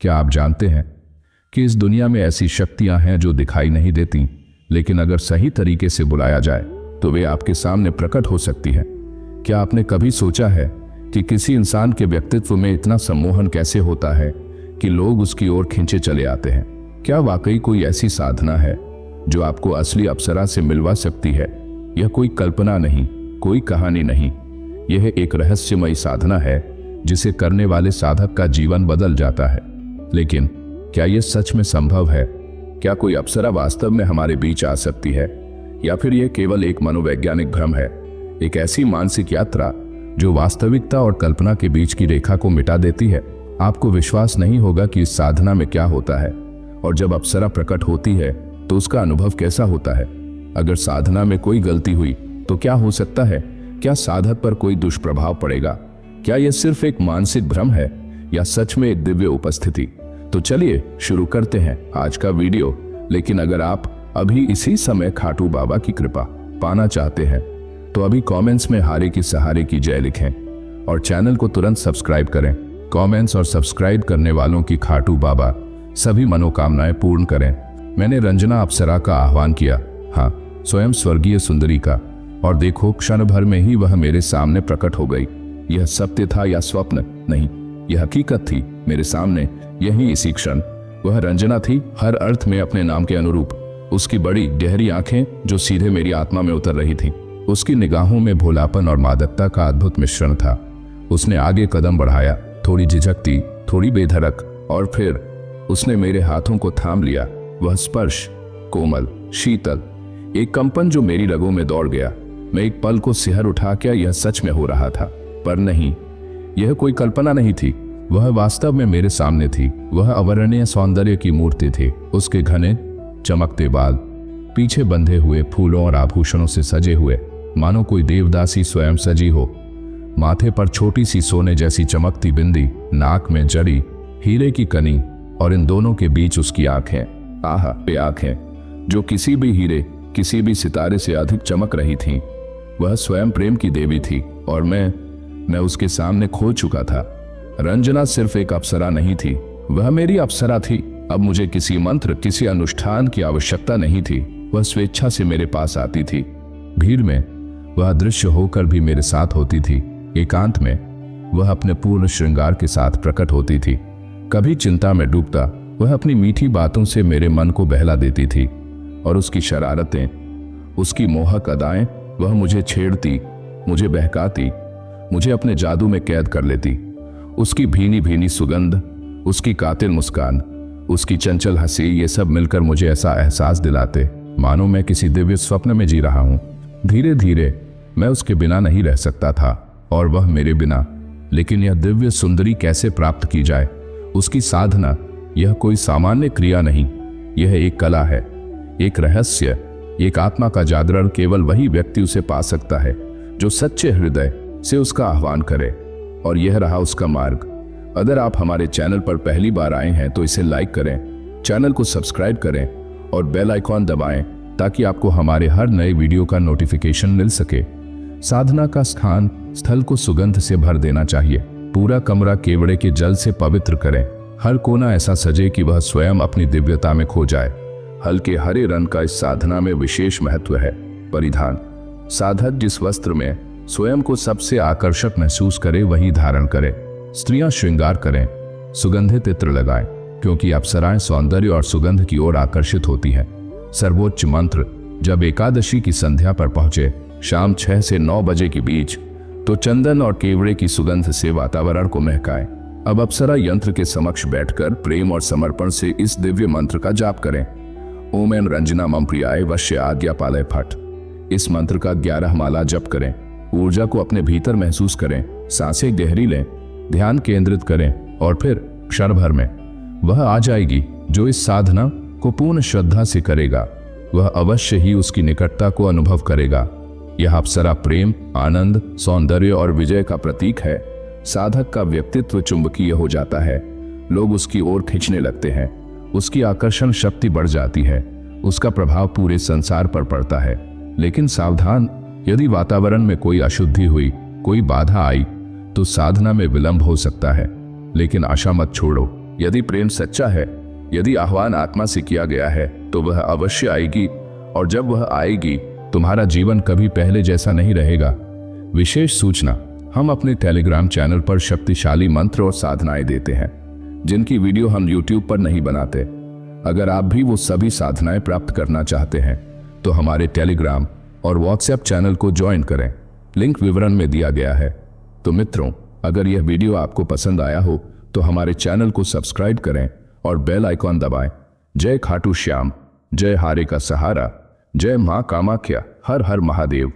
क्या आप जानते हैं कि इस दुनिया में ऐसी शक्तियां हैं जो दिखाई नहीं देती, लेकिन अगर सही तरीके से बुलाया जाए तो वे आपके सामने प्रकट हो सकती है। क्या आपने कभी सोचा है कि किसी इंसान के व्यक्तित्व में इतना सम्मोहन कैसे होता है कि लोग उसकी ओर खींचे चले आते हैं? क्या वाकई कोई ऐसी साधना है जो आपको असली अप्सरा से मिलवा सकती है? यह कोई कल्पना नहीं, कोई कहानी नहीं, यह एक रहस्यमयी साधना है जिसे करने वाले साधक का जीवन बदल जाता है। लेकिन क्या यह सच में संभव है? क्या कोई अप्सरा वास्तव में हमारे बीच आ सकती है, या फिर यह केवल एक मनोवैज्ञानिक भ्रम है, एक ऐसी मानसिक यात्रा जो वास्तविकता और कल्पना के बीच की रेखा को मिटा देती है? आपको विश्वास नहीं होगा कि इस साधना में क्या होता है, और जब अप्सरा प्रकट होती है तो उसका अनुभव कैसा होता है। अगर साधना में कोई गलती हुई तो क्या हो सकता है? क्या साधक पर कोई दुष्प्रभाव पड़ेगा? क्या यह सिर्फ एक मानसिक भ्रम है या सच में एक दिव्य उपस्थिति? तो चलिए शुरू करते हैं आज का वीडियो। लेकिन अगर आप अभी इसी समय खाटू बाबा की कृपा पाना चाहते हैं तो अभी कमेंट्स में हारे की सहारे की जय लिखें और चैनल को तुरंत सब्सक्राइब करें। कमेंट्स और सब्सक्राइब करने वालों की खाटू बाबा सभी मनोकामनाएं पूर्ण करें। मैंने रंजना अप्सरा का आह्वान किया, हाँ, स्वयं स्वर्गीय सुंदरी का, और देखो क्षण भर में ही वह मेरे सामने प्रकट हो गई। यह सत्य था या स्वप्न? नहीं, यह हकीकत थी मेरे सामने। यही इसी क्षण वह रंजना थी, हर अर्थ में अपने नाम के अनुरूप। उसकी बड़ी गहरी आंखें जो सीधे मेरी आत्मा में उतर रही थीं। उसकी निगाहों में भोलापन और मादकता का अद्भुत मिश्रण था। उसने आगे कदम बढ़ाया, थोड़ी झिझकती, थोड़ी बेधड़क, और फिर उसने मेरे हाथों को थाम लिया। वह स्पर्श कोमल, शीतल, एक कंपन जो मेरी रगों में दौड़ गया। मैं एक पल को सिहर उठा, क्या यह सच में हो रहा था? पर नहीं, यह कोई कल्पना नहीं थी, वह वास्तव में मेरे सामने थी। वह अवर्णनीय सौंदर्य की मूर्ति थी। उसके घने चमकते बाल, पीछे बंधे हुए फूलों और आभूषणों से सजे हुए, मानो कोई देवदासी स्वयं सजी हो। माथे पर छोटी सी सोने जैसी चमकती बिंदी, नाक में जड़ी हीरे की कनी, और इन दोनों के बीच उसकी आंखें, आहा, वे आंखें जो किसी भी हीरे, किसी भी सितारे से अधिक चमक रही थीं। वह स्वयं प्रेम की देवी थी, और मैं उसके सामने खो चुका था। रंजना सिर्फ एक अप्सरा नहीं थी, वह मेरी अप्सरा थी। अब मुझे किसी मंत्र, किसी अनुष्ठान की आवश्यकता नहीं थी। वह स्वेच्छा से मेरे पास आती थी। भीड़ में वह अदृश्य होकर भी मेरे साथ होती थी। एकांत में वह अपने पूर्ण श्रृंगार के साथ प्रकट होती थी। कभी चिंता में डूबता, वह अपनी मीठी बातों से मेरे मन को बहला देती थी, और उसकी शरारतें, उसकी मोहक अदाएं, वह मुझे छेड़ती, मुझे बहकाती, मुझे अपने जादू में कैद कर लेती। उसकी भीनी भीनी सुगंध, उसकी कातिल मुस्कान, उसकी चंचल हंसी, ये सब मिलकर मुझे ऐसा एहसास दिलाते मानो मैं किसी दिव्य स्वप्न में जी रहा हूं। धीरे धीरे मैं उसके बिना नहीं रह सकता था, और वह मेरे बिना। लेकिन यह दिव्य सुंदरी कैसे प्राप्त की जाए? उसकी साधना, यह कोई सामान्य क्रिया नहीं, यह एक कला है, एक रहस्य, एक आत्मा का जागरण। केवल वही व्यक्ति उसे पा सकता है जो सच्चे हृदय से उसका आह्वान करे, और यह रहा उसका मार्ग। अगर आप हमारे चैनल पर पहली बार आए हैं तो इसे लाइक करें, चैनल को सब्सक्राइब करें और बेल आइकॉन दबाएं ताकि आपको हमारे हर नए वीडियो का नोटिफिकेशन मिल सके। साधना का स्थल को सुगंध से भर देना चाहिए। पूरा कमरा केवड़े के जल से पवित्र करें। हर कोना ऐसा सजे कि वह स्वयं अपनी दिव्यता में खो जाए। हल्के हरे रंग का इस साधना में विशेष महत्व है। परिधान, साधक जिस वस्त्र में स्वयं को सबसे आकर्षक महसूस करे वही धारण करे। स्त्रियां श्रृंगार करें, सुगंधित इत्र लगाएं, क्योंकि अप्सराएं सौंदर्य और सुगंध की ओर आकर्षित होती हैं। सर्वोच्च मंत्र जब एकादशी की संध्या पर पहुंचे, शाम 6 से 9 बजे के बीच, तो चंदन और केवड़े की सुगंध से वातावरण को महकाएं। अब अप्सरा यंत्र के समक्ष बैठकर प्रेम और समर्पण से इस दिव्य मंत्र का जाप करें। ओम ऐं रंजना मम प्रियाय वश्य आज्ञा पालय फट। इस मंत्र का 11 माला जप करें। ऊर्जा को अपने भीतर महसूस करें। सांसें गहरी लें, ध्यान केंद्रित करें, और फिर क्षण भर में वह आ जाएगी जो इस साधना को पूर्ण श्रद्धा से करेगा। वह अवश्य ही उसकी निकटता को अनुभव करेगा। यह अप्सरा प्रेम, आनंद, सौंदर्य और विजय का प्रतीक है। साधक का व्यक्तित्व चुंबकीय हो जाता है। लोग उसकी ओर खींचने लगते हैं। उसकी आकर्षण शक्ति बढ़ जाती है। उसका प्रभाव पूरे संसार पर पड़ता है। लेकिन सावधान, यदि वातावरण में कोई अशुद्धि हुई, कोई बाधा आई, तो साधना में विलंब हो सकता है। लेकिन आशा मत छोड़ो, यदि प्रेम सच्चा है, यदि आह्वान आत्मा से किया गया है, तो वह अवश्य आएगी, और जब वह आएगी तुम्हारा जीवन कभी पहले जैसा नहीं रहेगा। विशेष सूचना, हम अपने टेलीग्राम चैनल पर शक्तिशाली मंत्र और साधनाएं देते हैं, जिनकी वीडियो हम यूट्यूब पर नहीं बनाते। अगर आप भी वो सभी साधनाएं प्राप्त करना चाहते हैं तो हमारे टेलीग्राम और व्हाट्सएप चैनल को ज्वाइन करें, लिंक विवरण में दिया गया है। तो मित्रों, अगर यह वीडियो आपको पसंद आया हो तो हमारे चैनल को सब्सक्राइब करें और बेल आइकॉन दबाएं। जय खाटू श्याम, जय हारे का सहारा, जय मां कामाख्या, हर हर महादेव।